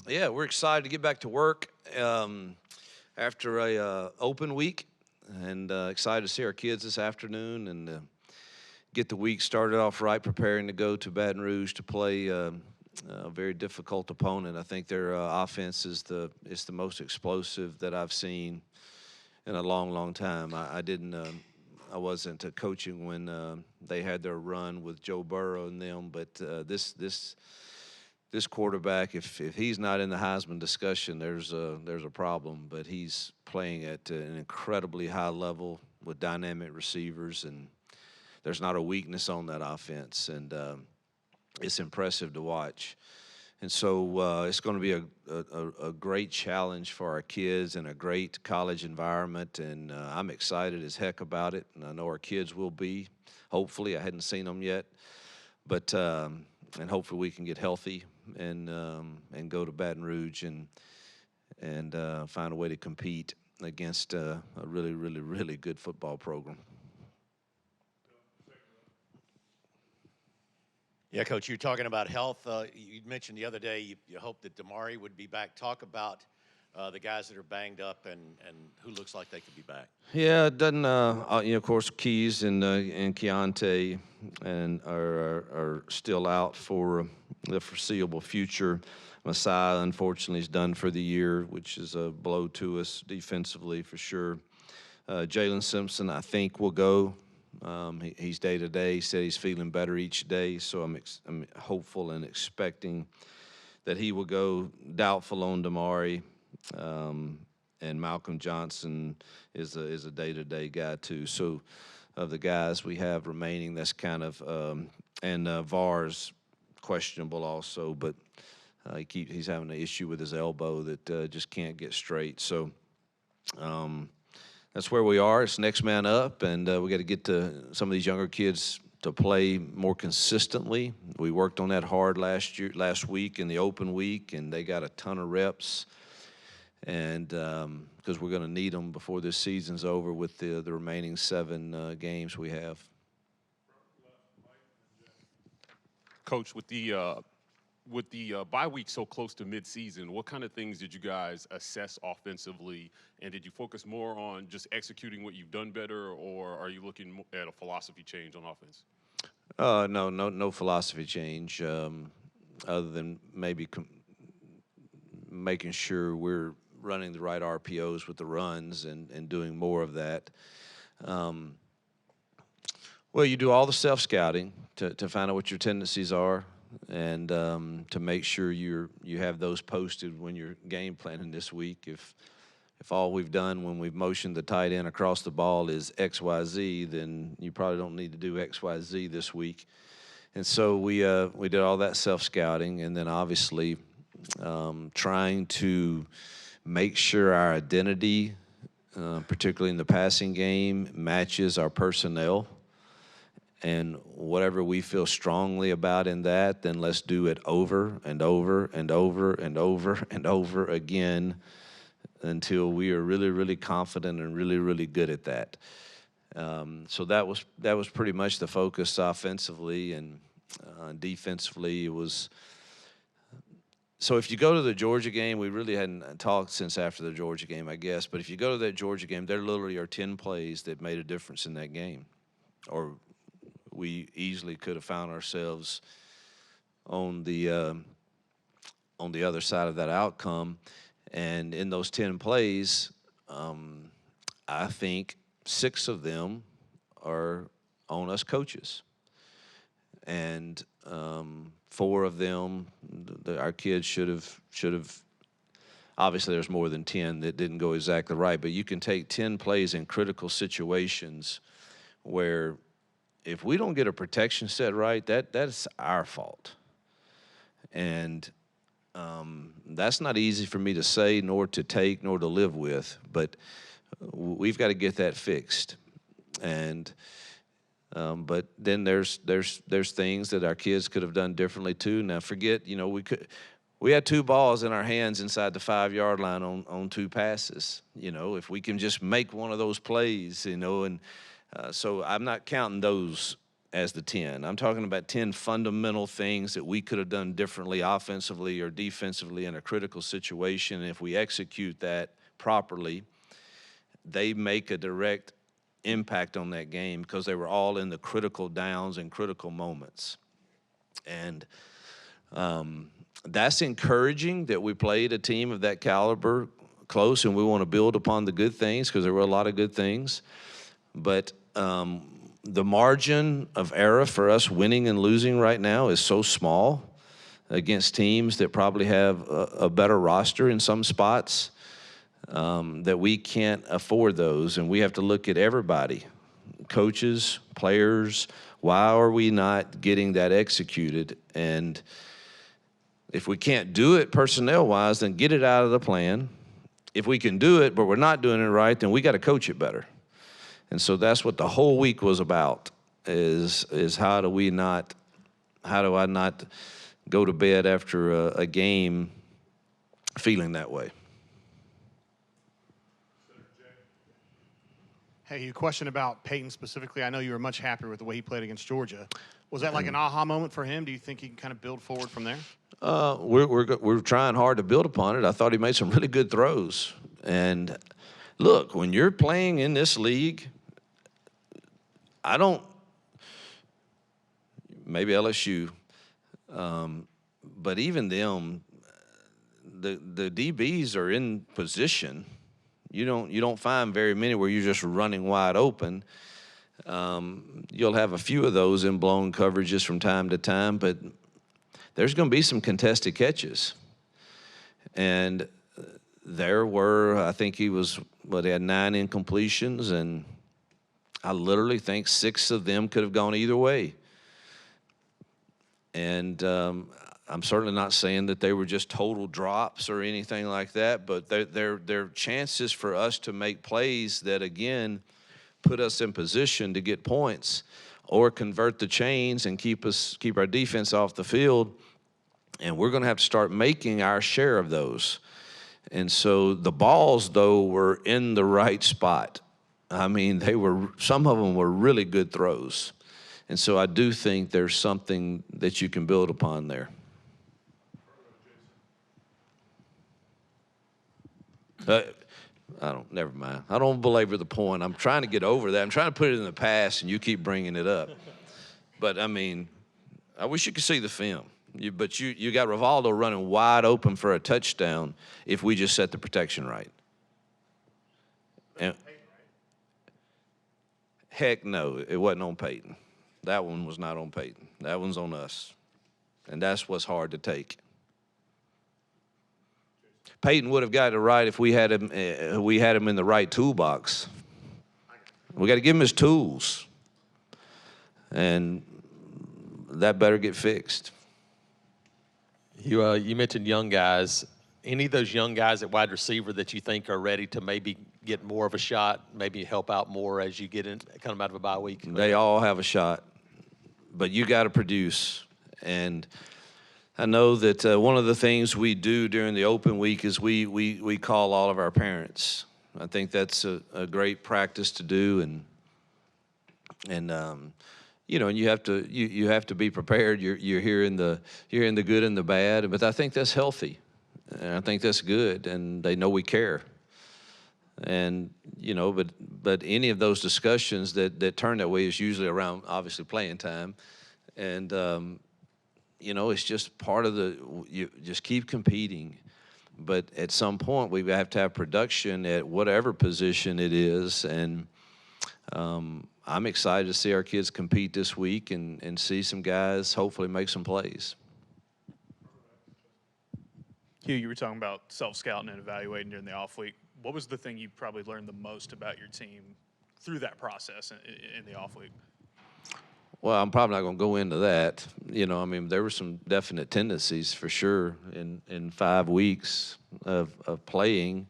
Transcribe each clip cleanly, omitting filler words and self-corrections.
Yeah, we're excited to get back to work after a open week, and excited to see our kids this afternoon and get the week started off right, preparing to go to Baton Rouge to play a very difficult opponent. I think their offense is the most explosive that I've seen in a long, long time. I wasn't coaching when they had their run with Joe Burrow and them, but this quarterback, if he's not in the Heisman discussion, there's a problem. But he's playing at an incredibly high level with dynamic receivers, and there's not a weakness on that offense, and it's impressive to watch. And so it's going to be a great challenge for our kids and a great college environment, and I'm excited as heck about it, and I know our kids will be. Hopefully, I hadn't seen them yet, but and hopefully we can get healthy and go to Baton Rouge and find a way to compete against a really, really, really good football program. Yeah, Coach, you're talking about health. You mentioned the other day you hoped that Damari would be back. Talk about the guys that are banged up and who looks like they could be back. Yeah, it doesn't. Of course, Keys and Keontae and are still out for the foreseeable future. Messiah, unfortunately, is done for the year, which is a blow to us defensively for sure. Jalen Simpson, I think, will go. He's day to day. He said he's feeling better each day, so I'm hopeful and expecting that he will go. Doubtful on Damari, and Malcolm Johnson is a day to day guy too. So of the guys we have remaining, that's kind of and Var's questionable also, but he's having an issue with his elbow that just can't get straight. So. That's where we are. It's next man up, and we got to get to some of these younger kids to play more consistently. We worked on that hard last week in the open week, and they got a ton of reps. And because we're going to need them before this season's over with the remaining 7 games we have. Coach, with the bye week so close to midseason, what kind of things did you guys assess offensively, and did you focus more on just executing what you've done better, or are you looking at a philosophy change on offense? No philosophy change, other than maybe making sure we're running the right RPOs with the runs and doing more of that. Well, you do all the self-scouting to find out what your tendencies are, and to make sure you have those posted when you're game planning this week. If all we've done when we've motioned the tight end across the ball is XYZ, then you probably don't need to do XYZ this week. And so we did all that self-scouting, and then obviously trying to make sure our identity, particularly in the passing game, matches our personnel. And whatever we feel strongly about in that, then let's do it over and over and over and over and over again until we are really, really confident and really, really good at that. So that was pretty much the focus offensively, and defensively it was. So if you go to the Georgia game, we really hadn't talked since after the Georgia game, I guess. But if you go to that Georgia game, there literally are 10 plays that made a difference in that game, or we easily could have found ourselves on the other side of that outcome. And in those 10 plays, I think 6 of them are on us coaches. And 4 of them, our kids should have. Obviously, there's more than 10 that didn't go exactly right. But you can take 10 plays in critical situations where if we don't get a protection set right, that's our fault. And that's not easy for me to say, nor to take, nor to live with. But we've got to get that fixed. And but then there's things that our kids could have done differently too. Now forget, we had 2 balls in our hands inside the 5-yard line on 2 passes. If we can just make one of those plays, and so I'm not counting those as the 10. I'm talking about 10 fundamental things that we could have done differently offensively or defensively in a critical situation. And if we execute that properly, they make a direct impact on that game because they were all in the critical downs and critical moments. And that's encouraging that we played a team of that caliber close, and we want to build upon the good things because there were a lot of good things. But the margin of error for us winning and losing right now is so small against teams that probably have a better roster in some spots that we can't afford those. And we have to look at everybody, coaches, players. Why are we not getting that executed? And if we can't do it personnel-wise, then get it out of the plan. If we can do it, but we're not doing it right, then we got to coach it better. And so that's what the whole week was about, is how do I not go to bed after a game feeling that way? Hey, a question about Peyton specifically. I know you were much happier with the way he played against Georgia. Was that like an aha moment for him? Do you think he can kind of build forward from there? We're trying hard to build upon it. I thought he made some really good throws. And look, when you're playing in this league, maybe LSU, but even them, the DBs are in position. You don't find very many where you're just running wide open. You'll have a few of those in blown coverages from time to time, but there's going to be some contested catches. And there were, I think he had 9 incompletions, and I literally think 6 of them could have gone either way. And I'm certainly not saying that they were just total drops or anything like that, but they're chances for us to make plays that, again, put us in position to get points or convert the chains and keep our defense off the field. And we're going to have to start making our share of those. And so the balls, though, were in the right spot. I mean, some of them were really good throws. And so I do think there's something that you can build upon there. Never mind. I don't belabor the point. I'm trying to get over that. I'm trying to put it in the past, and you keep bringing it up. But, I mean, I wish you could see the film. But you got Rivaldo running wide open for a touchdown if we just set the protection right. And, heck no, it wasn't on Peyton. That one was not on Peyton. That one's on us. And that's what's hard to take. Peyton would have got it right if we had him in the right toolbox. We got to give him his tools. And that better get fixed. You mentioned young guys. Any of those young guys at wide receiver that you think are ready to maybe get more of a shot, maybe help out more as you come out of a bye week? They all have a shot, but you got to produce. And I know that one of the things we do during the open week is we call all of our parents. I think that's a great practice to do, and and you have to be prepared. You're hearing the good and the bad, but I think that's healthy, and I think that's good, and they know we care. And but any of those discussions that turn that way is usually around obviously playing time, and it's just part of you just keep competing. But at some point we have to have production at whatever position it is, and I'm excited to see our kids compete this week and see some guys hopefully make some plays. Hugh, you were talking about self-scouting and evaluating during the off week. What was the thing you probably learned the most about your team through that process in the off week? Well, I'm probably not going to go into that. There were some definite tendencies for sure in 5 weeks of playing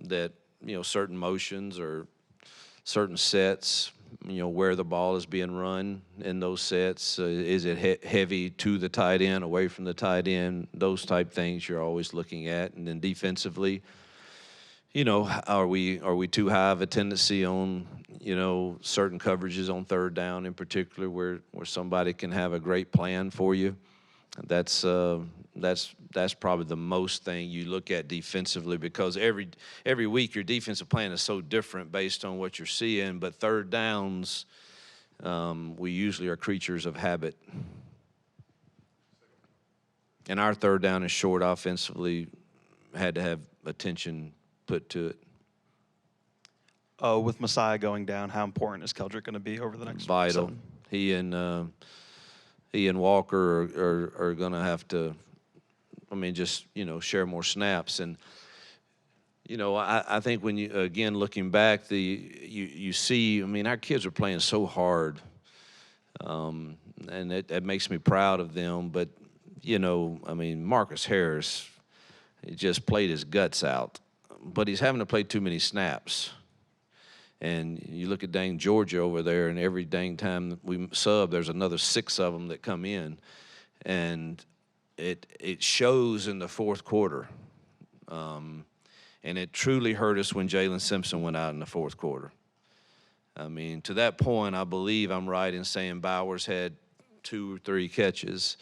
that, certain motions or certain sets, where the ball is being run in those sets. Is it heavy to the tight end, away from the tight end? Those type things you're always looking at. And then defensively, are we too high of a tendency on, certain coverages on third down in particular where somebody can have a great plan for you. That's probably the most thing you look at defensively, because every week your defensive plan is so different based on what you're seeing. But third downs, we usually are creatures of habit. And our third down is short offensively, had to have attention put to it. With Messiah going down, how important is Keldrick going to be over the next Vital. 7? He and Walker are going to have to, just, share more snaps. And, I think when you, again, looking back, you see, our kids are playing so hard. And that makes me proud of them. But, Marcus Harris, he just played his guts out. But he's having to play too many snaps. And you look at dang Georgia over there, and every dang time we sub, there's another 6 of them that come in. And it shows in the fourth quarter. And it truly hurt us when Jalen Simpson went out in the fourth quarter. To that point, I believe I'm right in saying Bowers had 2 or 3 catches.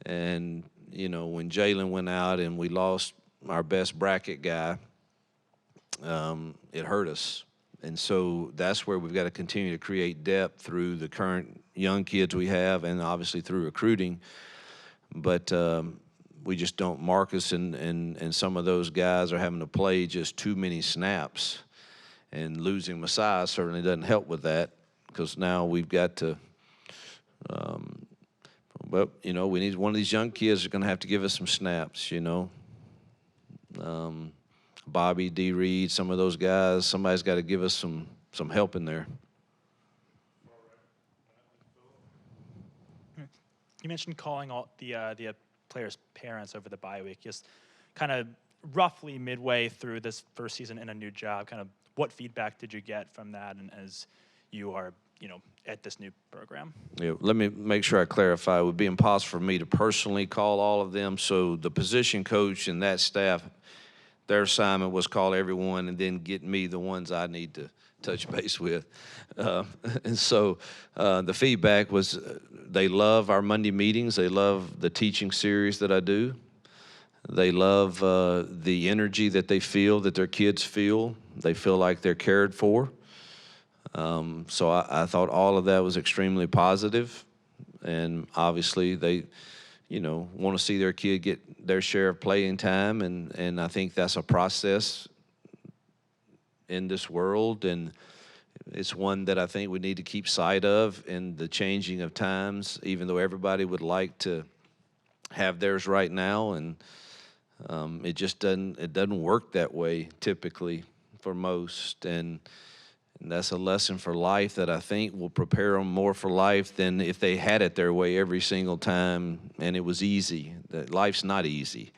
And, when Jalen went out and we lost our best bracket guy, it hurt us. And so that's where we've got to continue to create depth through the current young kids we have, and obviously through recruiting. But we just don't. Marcus and some of those guys are having to play just too many snaps. And losing Messiah certainly doesn't help with that, because now we've got to we need one of these young kids are going to have to give us some snaps, Bobby, D. Reed, some of those guys, somebody's got to give us some help in there. You mentioned calling all the players' parents over the bye week. Just kind of roughly midway through this first season in a new job, kind of what feedback did you get from that, and as you are, at this new program? Yeah, let me make sure I clarify. It would be impossible for me to personally call all of them. So the position coach and that staff, their assignment was call everyone and then get me the ones I need to touch base with. And so the feedback was they love our Monday meetings. They love the teaching series that I do. They love the energy that they feel, that their kids feel. They feel like they're cared for. So I thought all of that was extremely positive. And obviously they, want to see their kid get their share of playing time. And I think that's a process in this world. And it's one that I think we need to keep sight of in the changing of times, even though everybody would like to have theirs right now. And it just doesn't work that way typically for most. And that's a lesson for life that I think will prepare them more for life than if they had it their way every single time and it was easy. That life's not easy,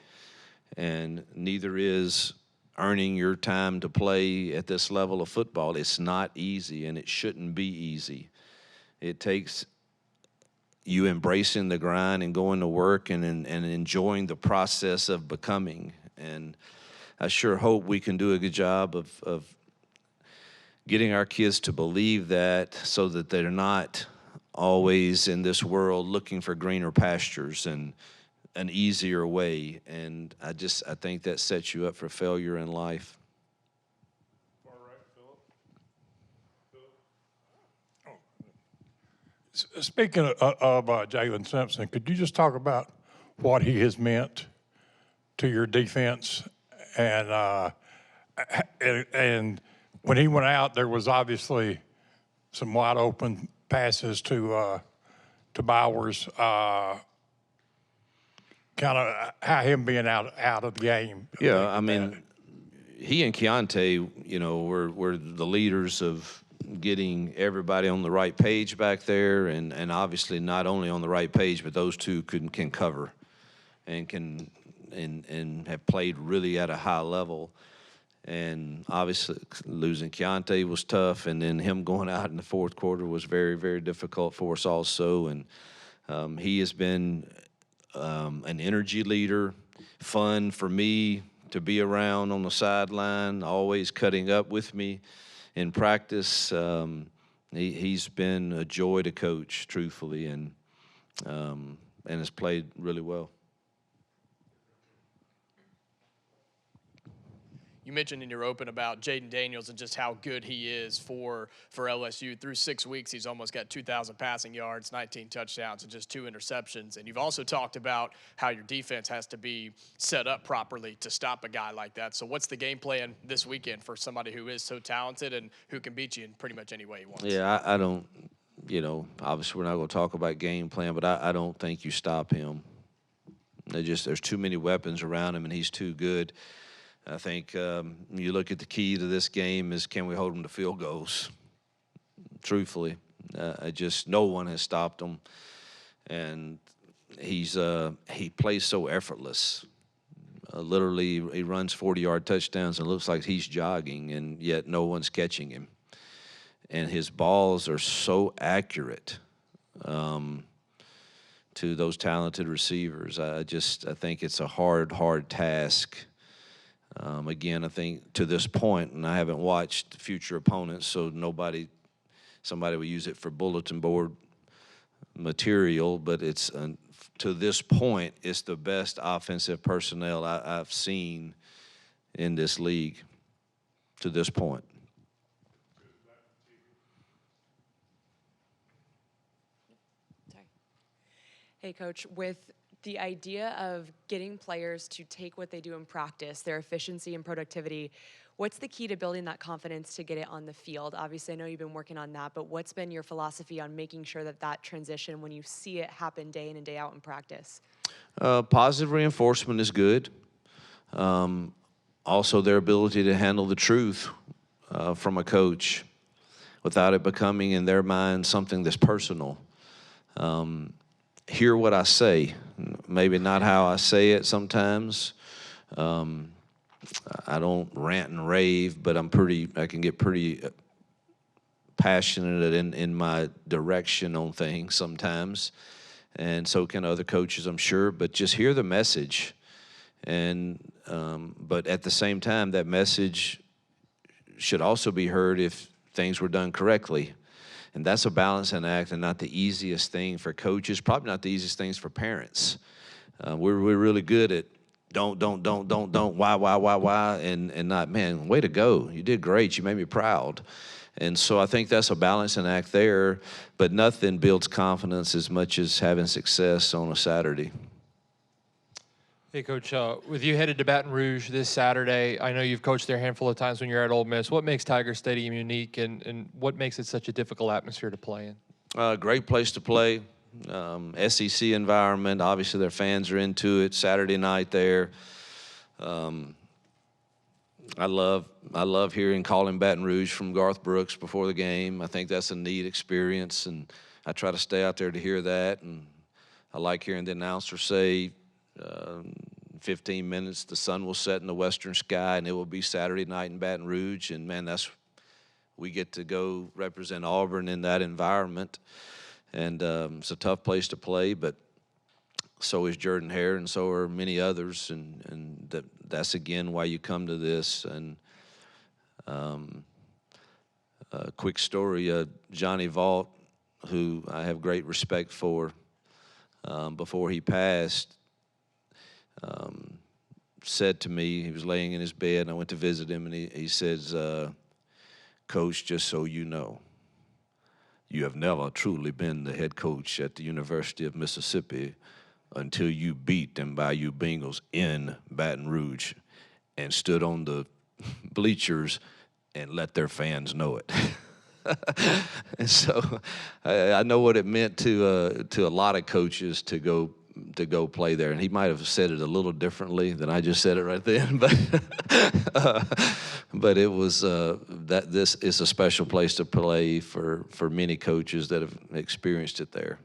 and neither is earning your time to play at this level of football. It's not easy, and it shouldn't be easy. It takes you embracing the grind and going to work and enjoying the process of becoming. And I sure hope we can do a good job of getting our kids to believe that, so that they're not always in this world looking for greener pastures and an easier way. And I think that sets you up for failure in life. Speaking of Jalen Simpson, could you just talk about what he has meant to your defense? And when he went out, there was obviously some wide open passes to Bowers. Kind of how him being out of the game. Yeah, he and Keontae, were the leaders of getting everybody on the right page back there, and obviously not only on the right page, but those two can cover and can have played really at a high level. And obviously losing Keontae was tough, and then him going out in the fourth quarter was very, very difficult for us also. And he has been an energy leader, fun for me to be around on the sideline, always cutting up with me. in practice, he's been a joy to coach, truthfully, and has played really well. You mentioned in your open about Jaden Daniels and just how good he is for LSU. Through 6 weeks, he's almost got 2,000 passing yards, 19 touchdowns, and just 2 interceptions. And you've also talked about how your defense has to be set up properly to stop a guy like that. So what's the game plan this weekend for somebody who is so talented and who can beat you in pretty much any way he wants? Yeah, I don't, obviously we're not going to talk about game plan, but I don't think you stop him. There's too many weapons around him, and he's too good. I think you look at the key to this game is, can we hold him to field goals? Truthfully, no one has stopped him, and he plays so effortless. Literally, he runs 40-yard touchdowns and looks like he's jogging, and yet no one's catching him. And his balls are so accurate to those talented receivers. I think it's a hard task. Again, I think to this point, and I haven't watched future opponents, so somebody will use it for bulletin board material, but it's to this point, it's the best offensive personnel I've seen in this league to this point. Sorry. Hey, Coach, with the idea of getting players to take what they do in practice, their efficiency and productivity, what's the key to building that confidence to get it on the field? Obviously, I know you've been working on that, but what's been your philosophy on making sure that transition, when you see it happen day in and day out in practice? Positive reinforcement is good. Also, their ability to handle the truth from a coach without it becoming, in their mind, something that's personal. Hear what I say, maybe not how I say it sometimes. I don't rant and rave, but I can get pretty passionate in my direction on things sometimes, and so can other coaches, I'm sure. But just hear the message, and but at the same time, that message should also be heard if things were done correctly. And that's a balancing act, and not the easiest thing for coaches, probably not the easiest things for parents. We're really good at don't, why, and not, man, way to go. You did great. You made me proud. And so I think that's a balancing act there, but nothing builds confidence as much as having success on a Saturday. Hey, Coach, with you headed to Baton Rouge this Saturday, I know you've coached there a handful of times when you're at Ole Miss. What makes Tiger Stadium unique, and what makes it such a difficult atmosphere to play in? Great place to play. SEC environment. Obviously, their fans are into it. Saturday night there. I love hearing calling Baton Rouge from Garth Brooks before the game. I think that's a neat experience, and I try to stay out there to hear that. And I like hearing the announcer say, 15 minutes, the sun will set in the western sky, and it will be Saturday night in Baton Rouge. And, man, we get to go represent Auburn in that environment. And it's a tough place to play, but so is Jordan Hare, and so are many others. And that's, again, why you come to this. And a quick story, Johnny Vaught, who I have great respect for, before he passed, said to me, he was laying in his bed, and I went to visit him, and he says, Coach, just so you know, you have never truly been the head coach at the University of Mississippi until you beat them Bayou Bengals in Baton Rouge and stood on the bleachers and let their fans know it. And so I know what it meant to a lot of coaches to go play there, and he might have said it a little differently than I just said it right then, but it was that this is a special place to play for many coaches that have experienced it there.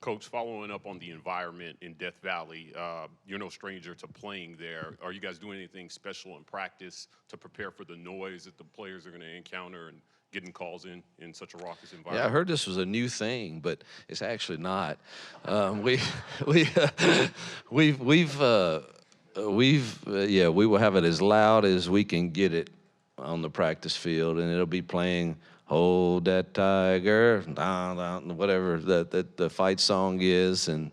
Coach, following up on the environment in Death Valley, you're no stranger to playing there. Are you guys doing anything special in practice to prepare for the noise that the players are going to encounter and getting calls in such a raucous environment? Yeah, I heard this was a new thing, but it's actually not. We will have it as loud as we can get it on the practice field, and it'll be playing "Hold That Tiger," down, down, whatever the fight song is, and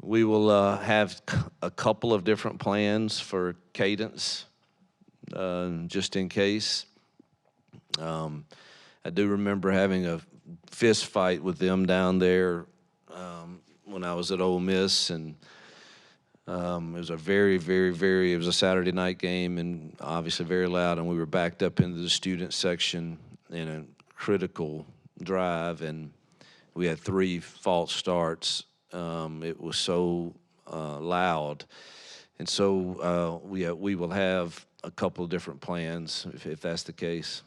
we will have a couple of different plans for cadence, just in case. I do remember having a fist fight with them down there when I was at Ole Miss, and it was a it was a Saturday night game, and obviously very loud, and we were backed up into the student section in a critical drive, and we had 3 false starts. It was so loud, and so we will have a couple of different plans if that's the case.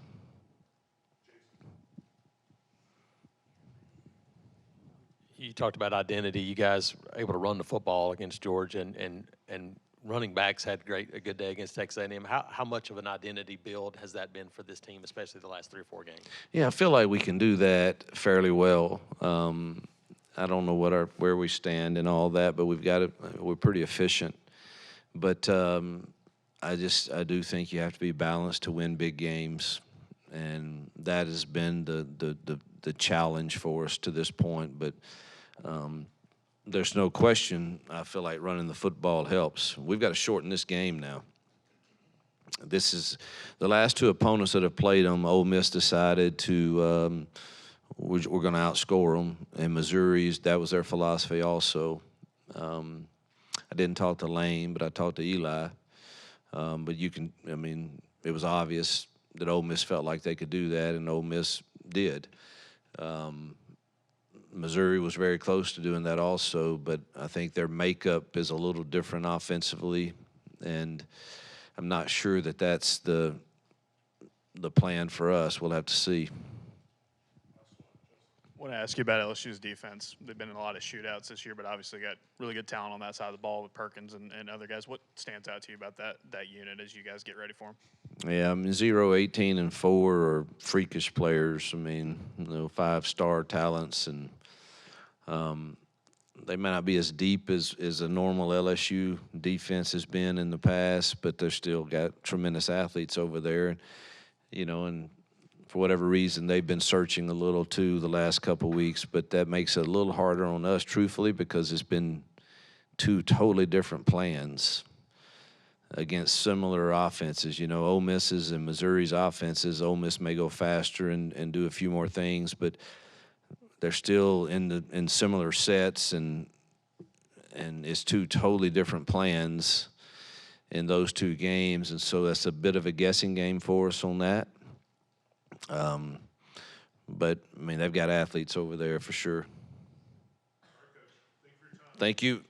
You talked about identity. You guys were able to run the football against Georgia, and running backs had a good day against Texas A&M. How much of an identity build has that been for this team, especially the last 3 or 4 games? Yeah, I feel like we can do that fairly well. I don't know where we stand and all that, but we're pretty efficient. But I do think you have to be balanced to win big games, and that has been the challenge for us to this point. But there's no question, I feel like running the football helps. We've got to shorten this game now. This is the last 2 opponents that have played them. Ole Miss decided to we're going to outscore them, and Missouri's, that was their philosophy also. I didn't talk to Lane, but I talked to Eli. But it was obvious that Ole Miss felt like they could do that, and Ole Miss did. Missouri was very close to doing that also, but I think their makeup is a little different offensively, and I'm not sure that that's the plan for us. We'll have to see. I want to ask you about LSU's defense. They've been in a lot of shootouts this year, but obviously got really good talent on that side of the ball with Perkins and other guys. What stands out to you about that unit as you guys get ready for them? Yeah, 0, 18, and 4 are freakish players. 5-star talents, and they may not be as deep as a normal LSU defense has been in the past, but they've still got tremendous athletes over there. And for whatever reason, they've been searching a little too the last couple of weeks, but that makes it a little harder on us, truthfully, because it's been 2 totally different plans against similar offenses. Ole Miss's and Missouri's offenses, Ole Miss may go faster and do a few more things, but they're still in similar sets, and it's 2 totally different plans in those 2 games, and so that's a bit of a guessing game for us on that. But they've got athletes over there for sure. Thank you.